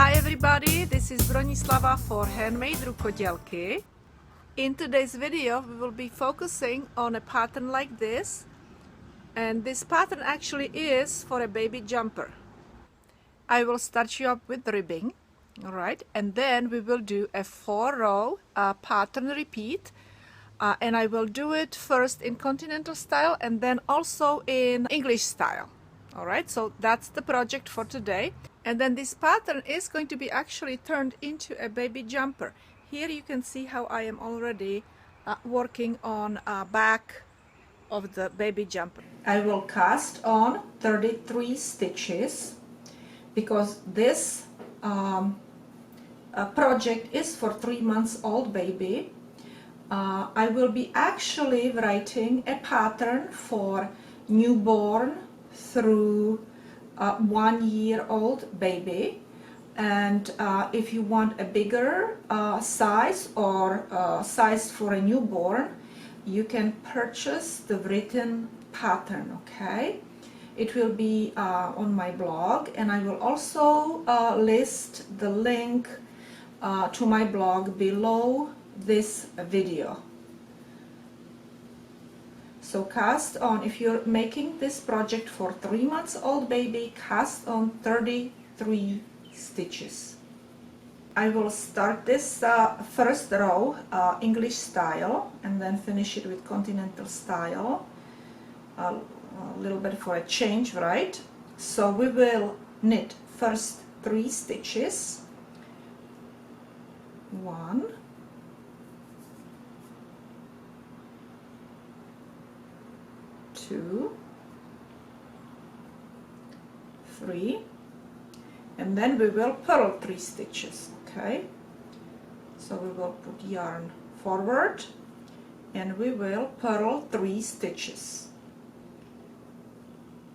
Hi everybody, this is Bronislava for HandMadeRukodelky. In today's video we will be focusing on a pattern like this, and this pattern actually is for a baby jumper. I will start you up with ribbing, alright, and then we will do a 4-row pattern repeat, and I will do it first in continental style and then also in English style. Alright, so that's the project for today. And then this pattern is going to be actually turned into a baby jumper. Here you can see how I am already working on back of the baby jumper. I will cast on 33 stitches because this project is for 3 months old baby. I will be actually writing a pattern for newborn through 1-year-old baby, and if you want a bigger size or size for a newborn, you can purchase the written pattern. Okay, it will be on my blog, and I will also list the link to my blog below this video. So cast on, if you're making this project for 3 months old baby, cast on 33 stitches. I will start this first row English style and then finish it with continental style, a little bit for a change, right? So we will knit first 3 stitches, 1, 2, 3, and then we will purl 3 stitches. Okay, so we will put yarn forward and we will purl 3 stitches.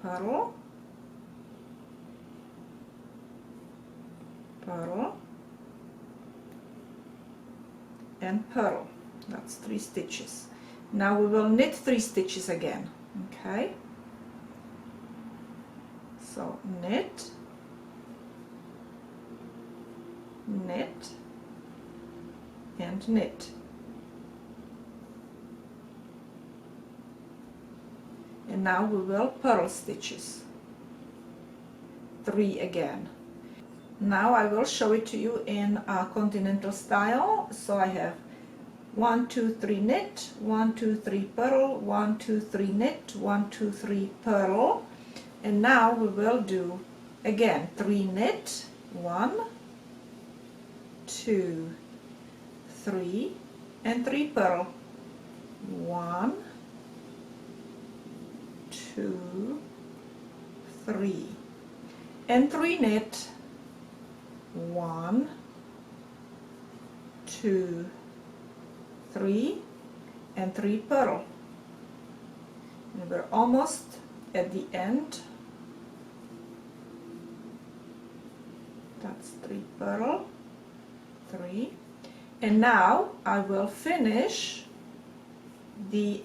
Purl, purl, and purl. That's 3 stitches. Now we will knit 3 stitches again. Okay, so knit, knit, and knit. And now we will purl stitches, 3 again. Now I will show it to you in continental style. So I have 1, 2, 3 knit, 1, 2, 3 purl, 1, 2, 3 knit, 1, 2, 3 purl, and now we will do again 3 knit, 1, 2, 3, and 3 purl, 1, 2, 3, and 3 knit, 1, 2, 3, and 3 purl. And we're almost at the end. That's 3 purl, 3, and now I will finish the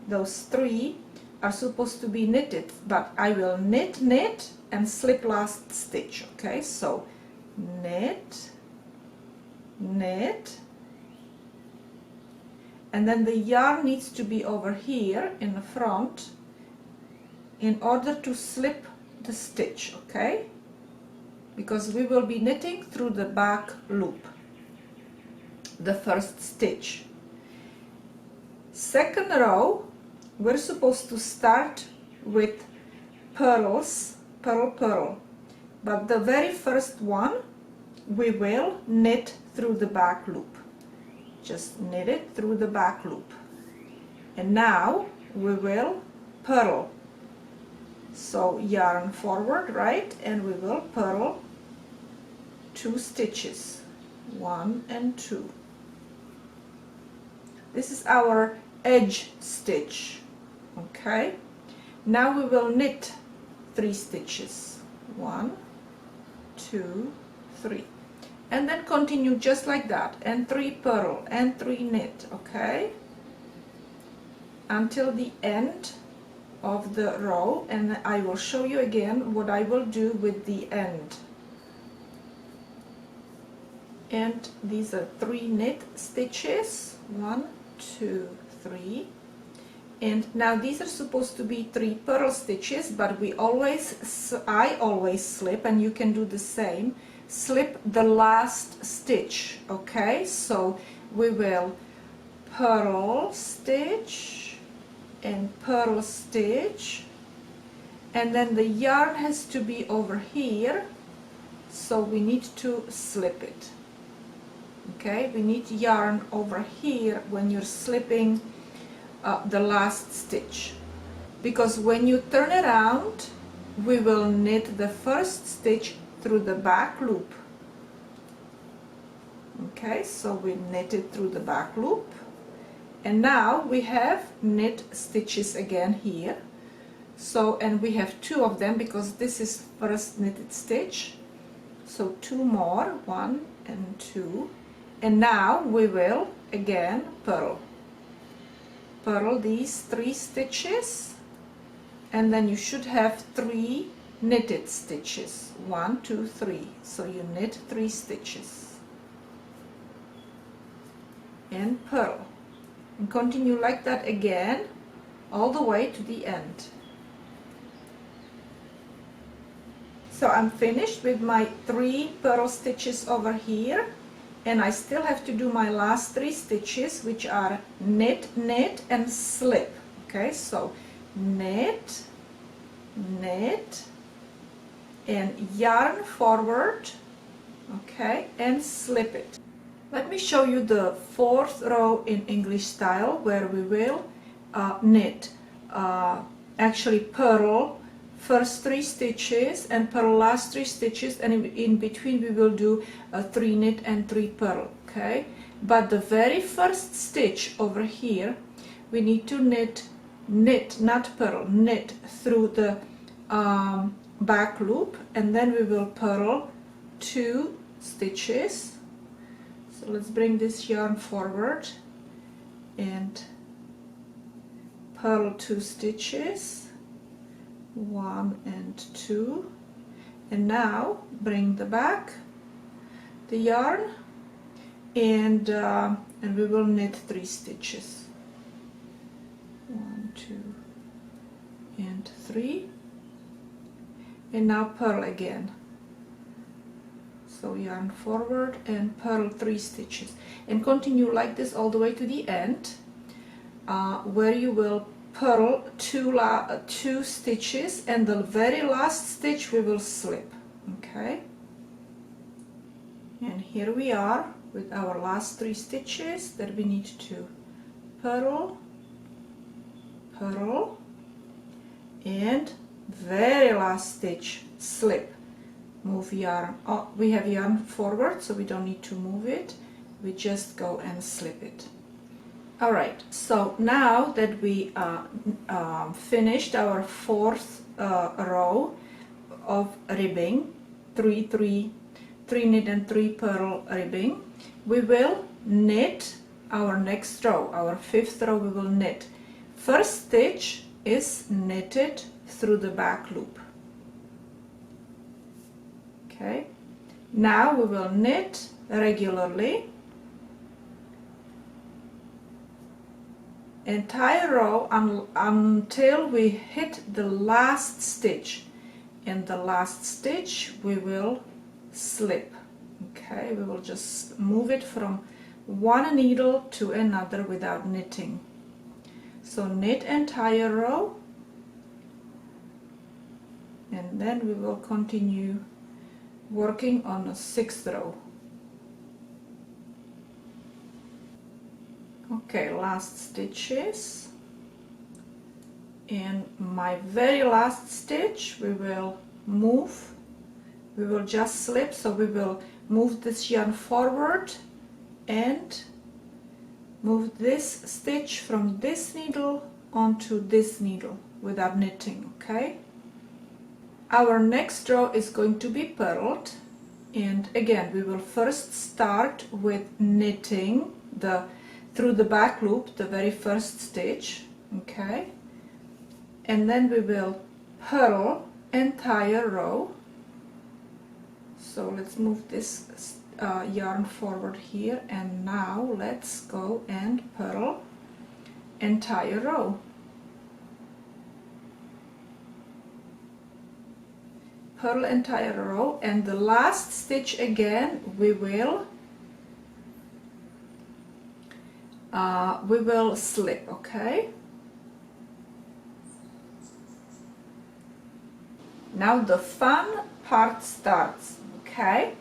those 3 are supposed to be knitted, but I will knit, knit, and slip last stitch. Okay, so knit, knit, and then the yarn needs to be over here in the front in order to slip the stitch, okay? Because we will be knitting through the back loop, the first stitch. Second row, we're supposed to start with purls, purl, purl, but the very first one we will knit through the back loop. Just knit it through the back loop, and now we will purl. So yarn forward, right, and we will purl 2 stitches, 1 and 2. This is our edge stitch. Okay, now we will knit 3 stitches, 1, 2, 3. And then continue just like that, and 3 purl and 3 knit, okay, until the end of the row, and I will show you again what I will do with the end. and these are 3 knit stitches, 1, 2, 3, and now these are supposed to be 3 purl stitches, but I always slip, and you can do the same, slip the last stitch. Okay, so we will purl stitch and purl stitch, and then the yarn has to be over here, so we need to slip it. Okay, we need yarn over here when you're slipping the last stitch, because when you turn around we will knit the first stitch through the back loop. Okay, so we knit it through the back loop, and now we have knit stitches again here. So, and we have 2 of them because this is first knitted stitch, so 2 more, 1 and 2, and now we will again purl these 3 stitches, and then you should have 3 knitted stitches, 1, 2, 3, so you knit 3 stitches and purl, and continue like that again all the way to the end. So I'm finished with my 3 purl stitches over here, and I still have to do my last 3 stitches, which are knit, knit and slip. Okay, so knit, knit and yarn forward, okay, and slip it. Let me show you the 4th row in English style, where we will knit, actually purl first 3 stitches and purl last 3 stitches, and in between we will do 3 knit and 3 purl. Okay, but the very first stitch over here we need to knit, not purl, knit through the back loop, and then we will purl 2 stitches. So let's bring this yarn forward and purl 2 stitches, 1 and 2, and now bring the yarn, and we will knit 3 stitches, 1, 2 and 3, and now purl again. So yarn forward and purl 3 stitches, and continue like this all the way to the end, where you will purl 2 stitches, and the very last stitch we will slip. Okay, and here we are with our last 3 stitches that we need to purl, purl, and very last stitch slip. Move yarn, oh, we have yarn forward, so we don't need to move it, we just go and slip it. Alright, so now that we finished our 4th row of ribbing, 3 knit and 3 purl ribbing, we will knit our next row, our 5th row we will knit. First stitch is knitted through the back loop. Okay, now we will knit regularly entire row until we hit the last stitch. In the last stitch we will slip. Okay, we will just move it from one needle to another without knitting. So knit entire row, and then we will continue working on the 6th row. Okay, last stitches, and my very last stitch we will move, we will just slip, so we will move this yarn forward and move this stitch from this needle onto this needle without knitting. Okay, our next row is going to be purled, and again we will first start with knitting through the back loop the very first stitch. Okay, and then we will purl entire row. So let's move this yarn forward here, and now let's go and purl entire row. Purl entire row, and the last stitch again we will slip, okay? Now the fun part starts, okay?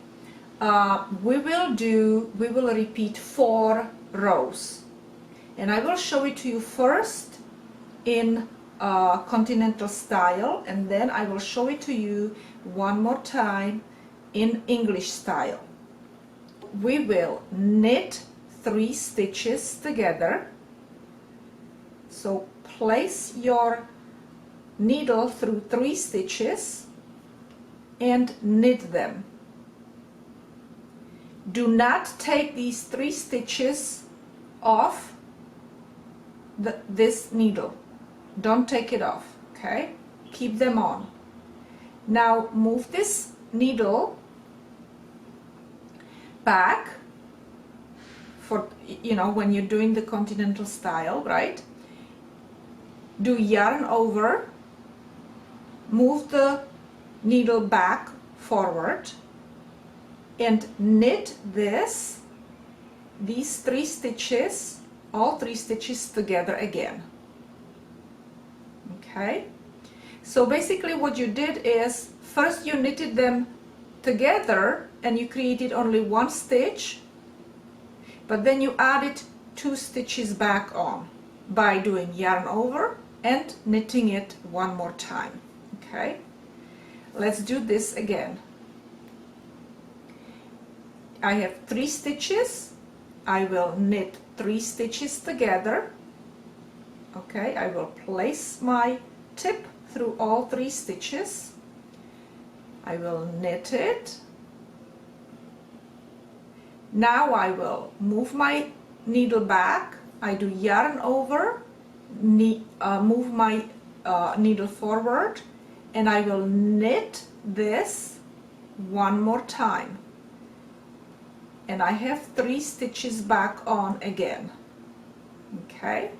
We will repeat 4 rows, and I will show it to you first in continental style, and then I will show it to you one more time in English style. We will knit 3 stitches together, so place your needle through 3 stitches and knit them. Do not take these 3 stitches off this needle. Don't take it off, okay? Keep them on. Now move this needle back for, you know, when you're doing the continental style, right? Do yarn over, move the needle back forward, and knit these 3 stitches, all 3 stitches together again. Okay, so basically what you did is first you knitted them together and you created only 1 stitch, but then you added 2 stitches back on by doing yarn over and knitting it one more time. Okay, let's do this again. I have 3 stitches. I will knit 3 stitches together. Okay, I will place my tip through all 3 stitches. I will knit it. Now I will move my needle back. I do yarn over, move my needle forward, and I will knit this one more time. And I have 3 stitches back on again. Okay,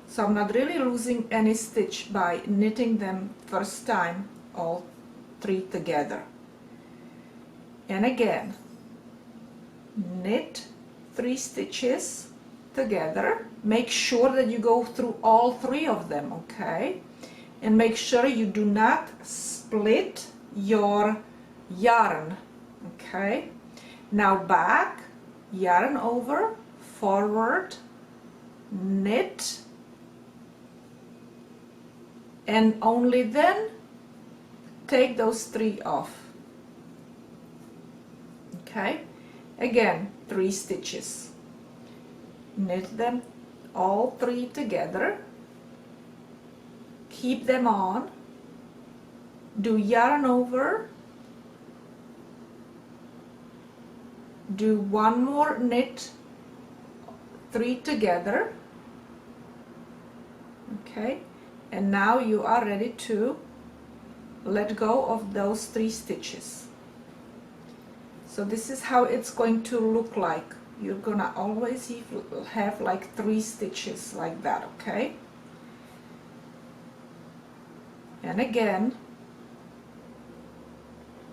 so I'm not really losing any stitch by knitting them first time all 3 together. And again, knit 3 stitches together. Make sure that you go through all 3 of them, okay? And make sure you do not split your yarn, okay? Now back, yarn over, forward, knit, and only then take those 3 off. Okay, again 3 stitches, knit them all 3 together, keep them on, do yarn over, do one more knit 3 together. Okay, and now you are ready to let go of those 3 stitches. So this is how it's going to look like. You're gonna always have like 3 stitches like that, okay? And again,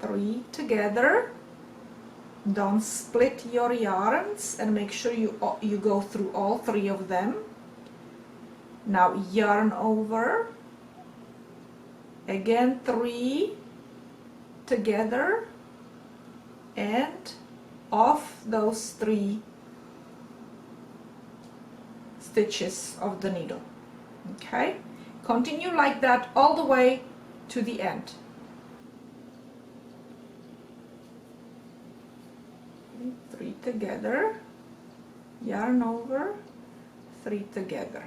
3 together. Don't split your yarns, and make sure you go through all 3 of them. Now yarn over, again 3 together, and off those 3 stitches of the needle. Okay, continue like that all the way to the end. 3 together, yarn over, 3 together,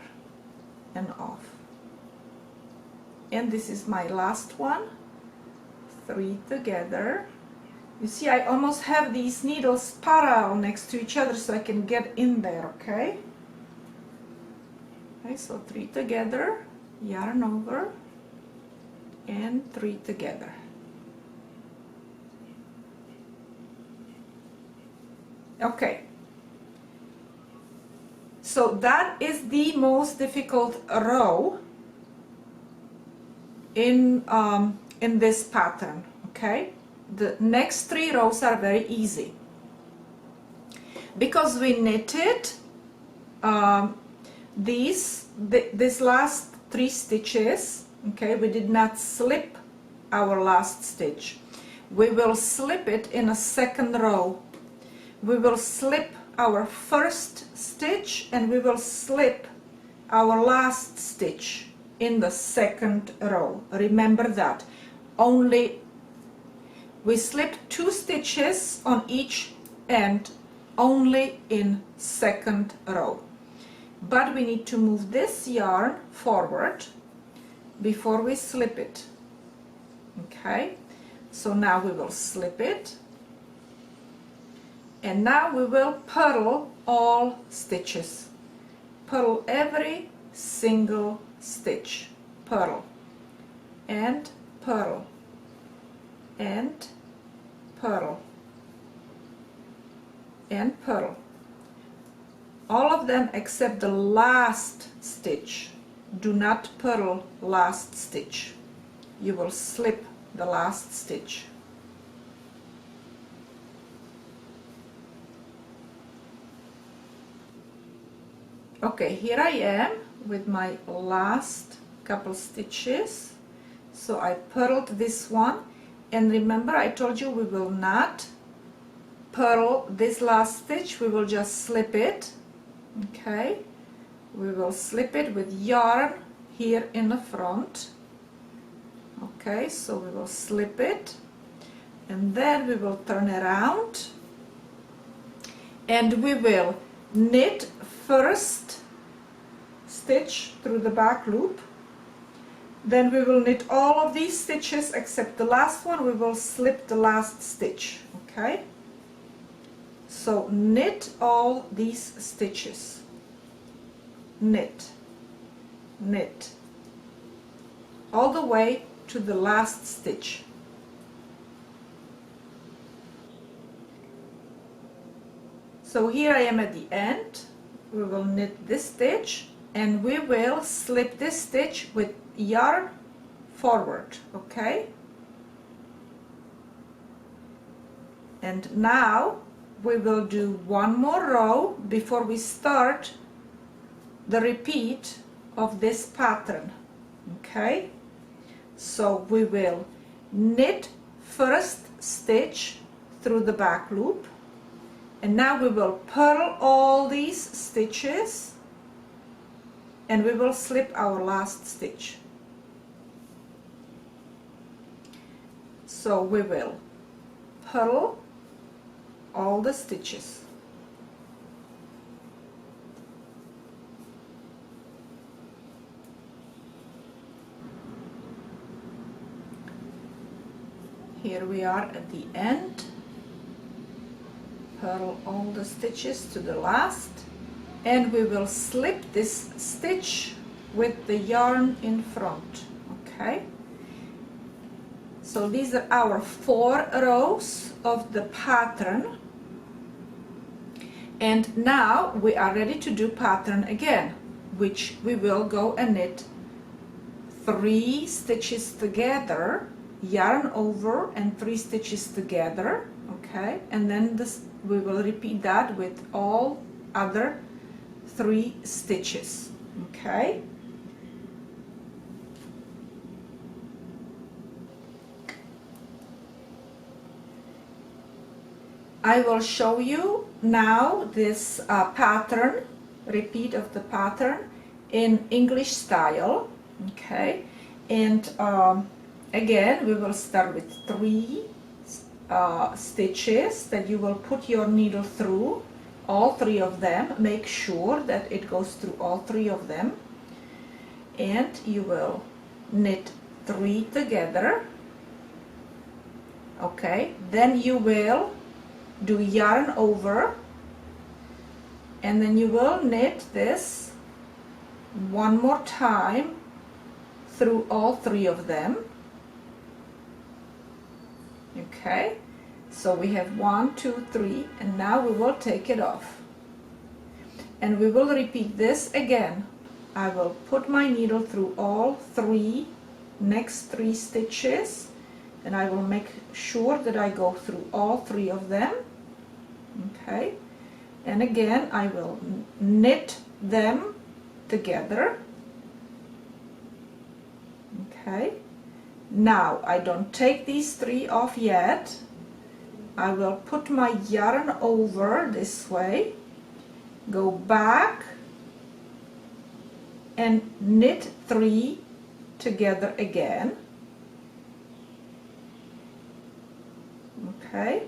and off. And this is my last one, 3 together. You see, I almost have these needles parallel next to each other so I can get in there, okay? Okay, so 3 together, yarn over, and 3 together. Okay, so that is the most difficult row in this pattern. Okay, the next 3 rows are very easy because we knitted this last 3 stitches. Okay, we did not slip our last stitch. We will slip it in a second row. We will slip our first stitch and we will slip our last stitch in the second row. Remember that. Only we slip 2 stitches on each end only in second row. But we need to move this yarn forward before we slip it. Okay, so now we will slip it, and now we will purl all stitches. Purl every single stitch. Purl and purl and purl and purl. All of them except the last stitch. Do not purl last stitch. You will slip the last stitch. Okay, here I am with my last couple stitches. So I purled this one, and remember I told you we will not purl this last stitch, we will just slip it. Okay, we will slip it with yarn here in the front. Okay, so we will slip it, and then we will turn around and we will knit first stitch through the back loop. Then we will knit all of these stitches except the last one. We will slip the last stitch. Okay, so knit all these stitches. Knit, knit, all the way to the last stitch. So here I am at the end. We will knit this stitch and we will slip this stitch with yarn forward. Okay, and now we will do one more row before we start the repeat of this pattern. Okay, so we will knit first stitch through the back loop, and now we will purl all these stitches and we will slip our last stitch. So we will purl all the stitches. Here we are at the end. Purl all the stitches to the last, and we will slip this stitch with the yarn in front. Okay, so these are our 4 rows of the pattern, and now we are ready to do pattern again, which we will go and knit 3 stitches together, yarn over, and 3 stitches together. Okay, and then we will repeat that with all other 3 stitches. Okay, I will show you now this pattern, repeat of the pattern in English style. Okay, and again we will start with 3 stitches that you will put your needle through, all 3 of them. Make sure that it goes through all 3 of them, and you will knit 3 together. Okay, then you will do yarn over, and then you will knit this one more time through all 3 of them. Okay, So we have 1, 2, 3, and now we will take it off. And we will repeat this again. I will put my needle through all next three stitches, and I will make sure that I go through all 3 of them. Okay, and again I will knit them together. Okay, now I don't take these 3 off yet. I will put my yarn over this way, go back and knit 3 together again. Okay,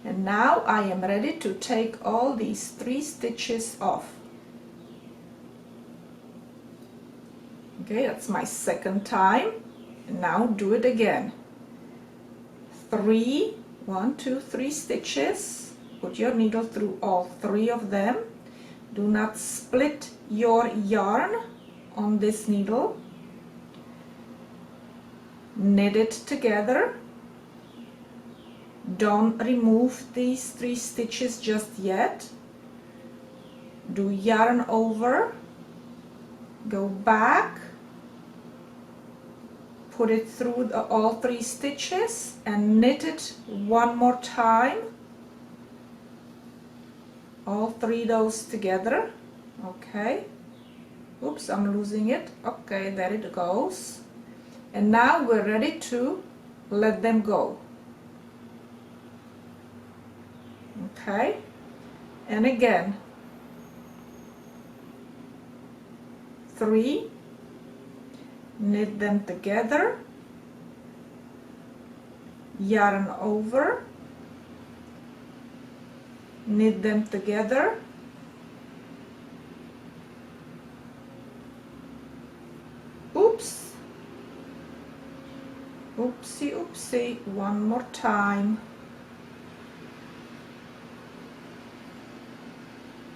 and now I am ready to take all these 3 stitches off. Okay, that's my second time. And now do it again. 3, 1, 2, 3 stitches. Put your needle through all 3 of them. Do not split your yarn on this needle. Knit it together. Don't remove these 3 stitches just yet. Do yarn over, go back, put it through all 3 stitches and knit it one more time. All 3 those together. Okay. Oops, I'm losing it. Okay, there it goes. And now we're ready to let them go. Okay, and again 3, knit them together, yarn over, knit them together, oops, oopsie oopsie, one more time.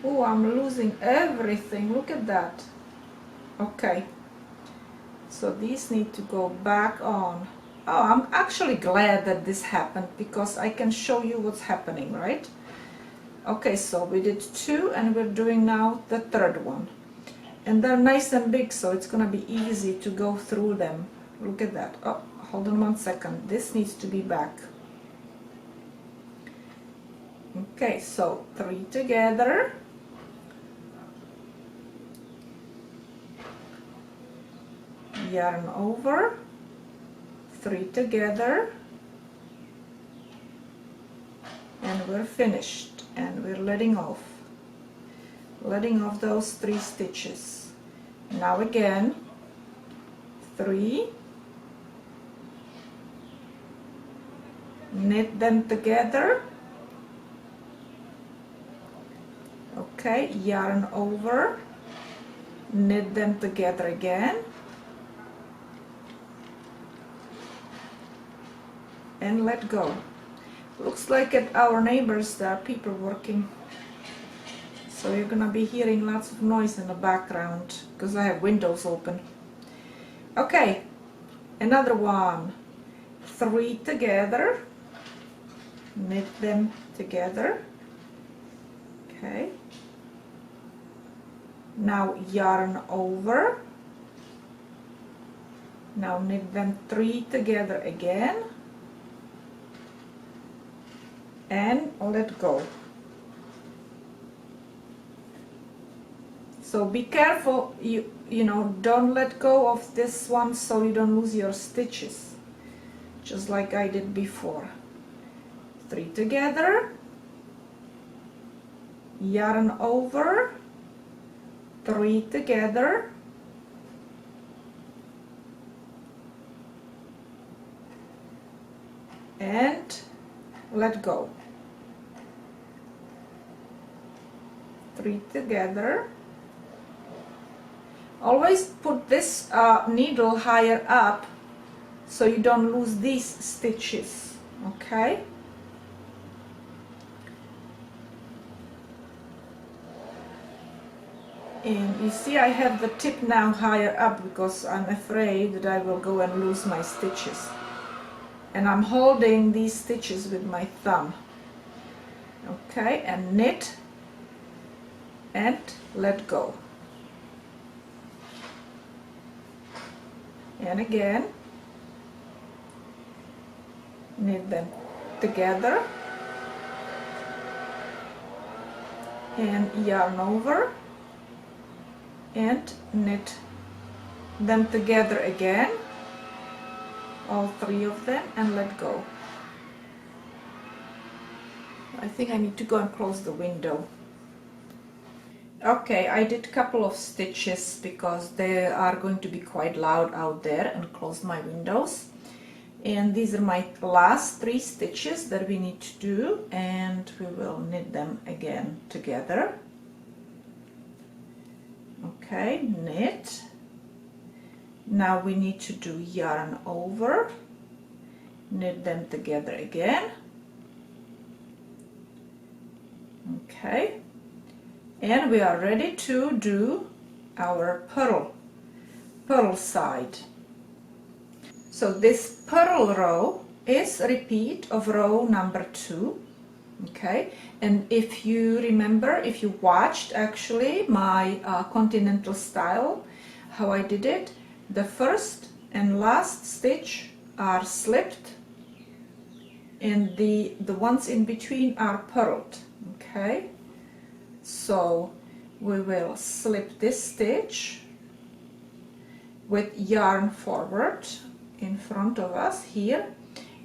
Oh, I'm losing everything, look at that. Okay, so these need to go back on. Oh, I'm actually glad that this happened because I can show you what's happening, right? Okay, so we did 2 and we're doing now the 3rd one. And they're nice and big, so it's gonna be easy to go through them. Look at that. Oh, hold on one second. This needs to be back. Okay, so 3 together. Yarn over, 3 together, and we're finished, and we're letting off those 3 stitches. Now again 3, knit them together. Okay, yarn over, knit them together again, and let go. Looks like at our neighbors there are people working, so you're gonna be hearing lots of noise in the background because I have windows open. Okay, another one. 3 together, knit them together. Okay, now yarn over, now knit them 3 together again, and let go. So be careful, you know, don't let go of this one so you don't lose your stitches, just like I did before. 3 together, yarn over, 3 together, and let go. 3 together. Always put this needle higher up so you don't lose these stitches, okay? And you see I have the tip now higher up because I'm afraid that I will go and lose my stitches. and I'm holding these stitches with my thumb. Okay, and knit and let go. And again, knit them together and yarn over and knit them together again, all three of them, and let go. I think I need to go and close the window. Okay, I did a couple of stitches because they are going to be quite loud out there, and closed my windows. And these are my last 3 stitches that we need to do, and we will knit them again together. Okay, knit. Now we need to do yarn over, knit them together again. Okay, and we are ready to do our purl side. So this purl row is a repeat of row number 2. Okay, and if you remember, if you watched actually my continental style, how I did it, the first and last stitch are slipped and the ones in between are purled. Okay, so we will slip this stitch with yarn forward in front of us here,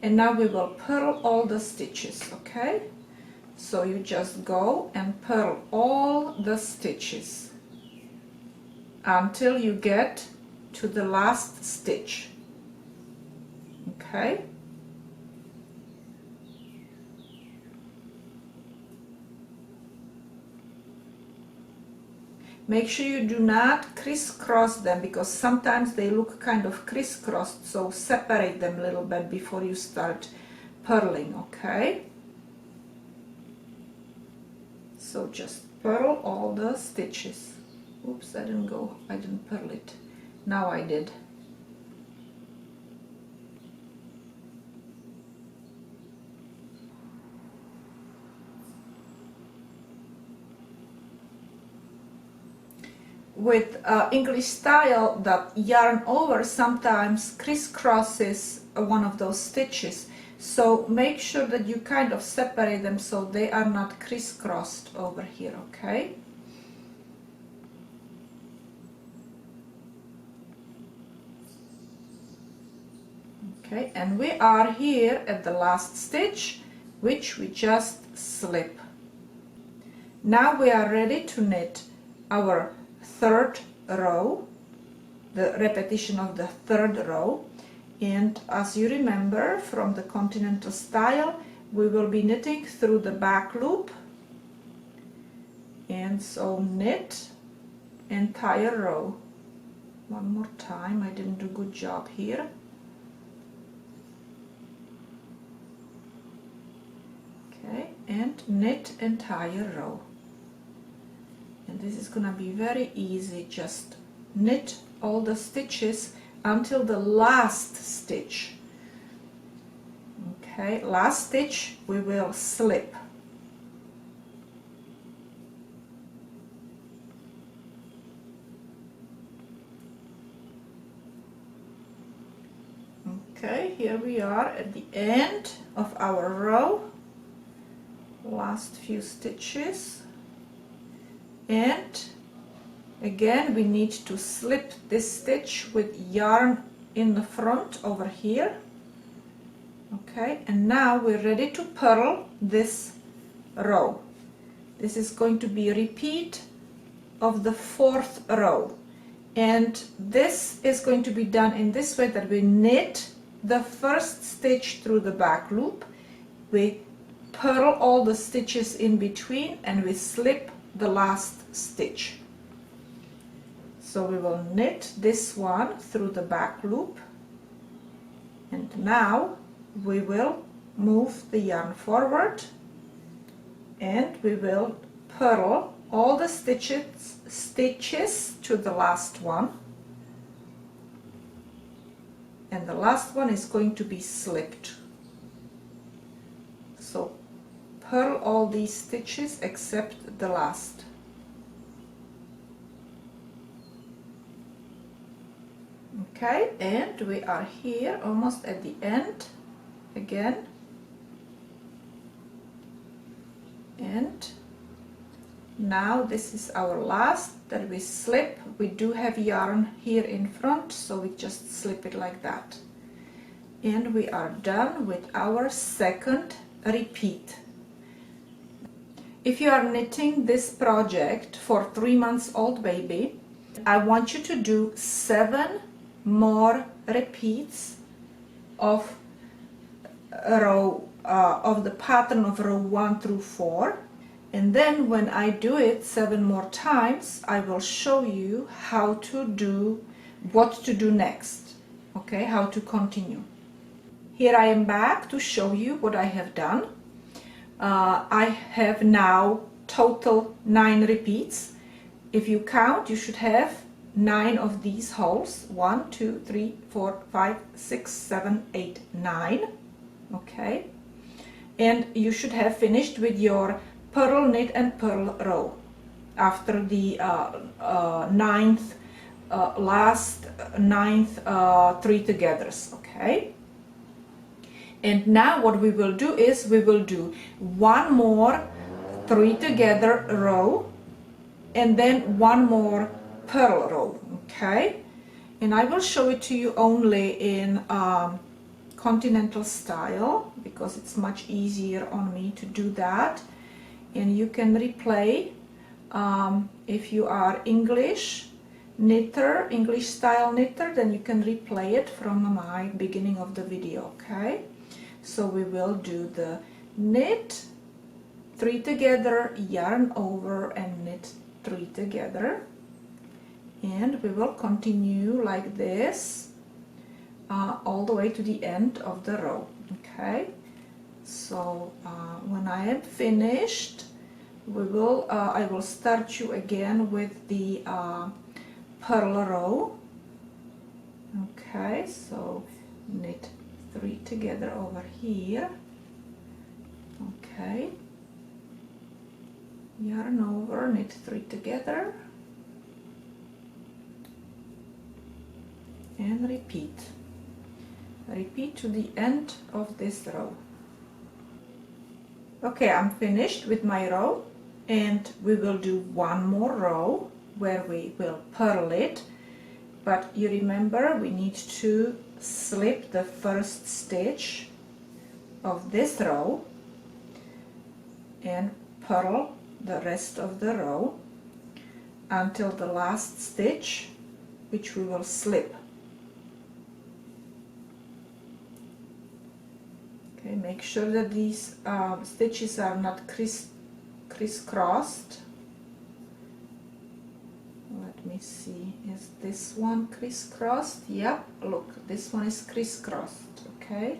and now we will purl all the stitches. Okay, so you just go and purl all the stitches until you get to the last stitch. Okay, make sure you do not crisscross them, because sometimes they look kind of crisscrossed, so separate them a little bit before you start purling. Okay, so just purl all the stitches. Oops, I didn't purl it. Now I did. With English style, the yarn over sometimes crisscrosses one of those stitches, so make sure that you kind of separate them so they are not crisscrossed over here. Okay, okay, and we are here at the last stitch, which we just slip. Now we are ready to knit our third row, the repetition of the third row. And as you remember from the continental style, we will be knitting through the back loop, and so knit entire row. One more time, I didn't do a good job here. Okay, and knit entire row. And this is gonna be very easy. Just knit all the stitches until the last stitch. Okay, last stitch we will slip. Okay, here we are at the end of our row. Last few stitches. And again we need to slip this stitch with yarn in the front over here. Okay, and now we're ready to purl this row. This is going to be a repeat of the 4th row, and this is going to be done in this way, that we knit the first stitch through the back loop, we purl all the stitches in between, and we slip the last stitch. So we will knit this one through the back loop, and now we will move the yarn forward and we will purl all the stitches to the last one, and the last one is going to be slipped. So purl all these stitches except the last. Okay, and we are here almost at the end again, and now this is our last that we slip. We do have yarn here in front, so we just slip it like that, and we are done with our second repeat. If you are knitting this project for 3 months old baby, I want you to do 7 more repeats of row of the pattern of row 1 through 4, and then when I do it 7 more times, I will show you how to do, what to do next, okay, how to continue. Here I am back to show you what I have done. I have now total 9 repeats. If you count, you should have 9 of these holes. 1, 2, 3, 4, 5, 6, 7, 8, 9. Okay, and you should have finished with your purl, knit and purl row after the last ninth 3 togethers. Okay, and now what we will do is we will do 1 more 3 together row and then 1 more purl row. Okay, and I will show it to you only in continental style because it's much easier on me to do that, and you can replay if you are English knitter, English style knitter, then you can replay it from my beginning of the video. Okay, so we will do the knit 3 together, yarn over and knit 3 together, and we will continue like this all the way to the end of the row. Okay, so when I am finished, we will I will start you again with the purl row. Okay, so knit 3 together over here. Okay, yarn over, knit 3 together, and repeat to the end of this row. Okay, I'm finished with my row, and we will do 1 more row where we will purl it, but you remember we need to slip the first stitch of this row and purl the rest of the row until the last stitch, which we will slip. Okay, make sure that these stitches are not crisscrossed. Let me see, is this one crisscrossed? Yep, look, this one is crisscrossed. Okay,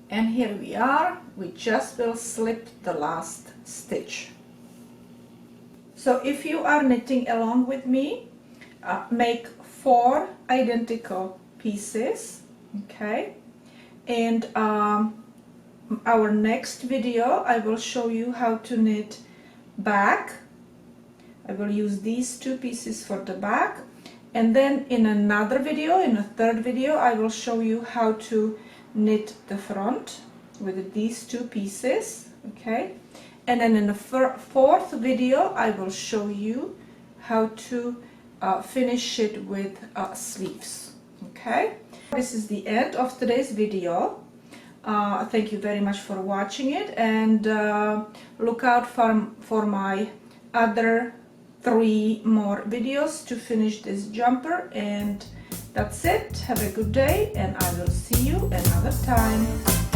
and here we are, we just will slip the last stitch. So if you are knitting along with me, make 4 identical pieces. Okay, and our next video I will show you how to knit back. I will use these 2 pieces for the back, and then in another video, in a third video, I will show you how to knit the front with these 2 pieces. Okay, and then in the fourth video I will show you how to finish it with sleeves. Okay, this is the end of today's video. Thank you very much for watching it, and look out for my other 3 more videos to finish this jumper. And that's it. Have a good day, and I will see you another time.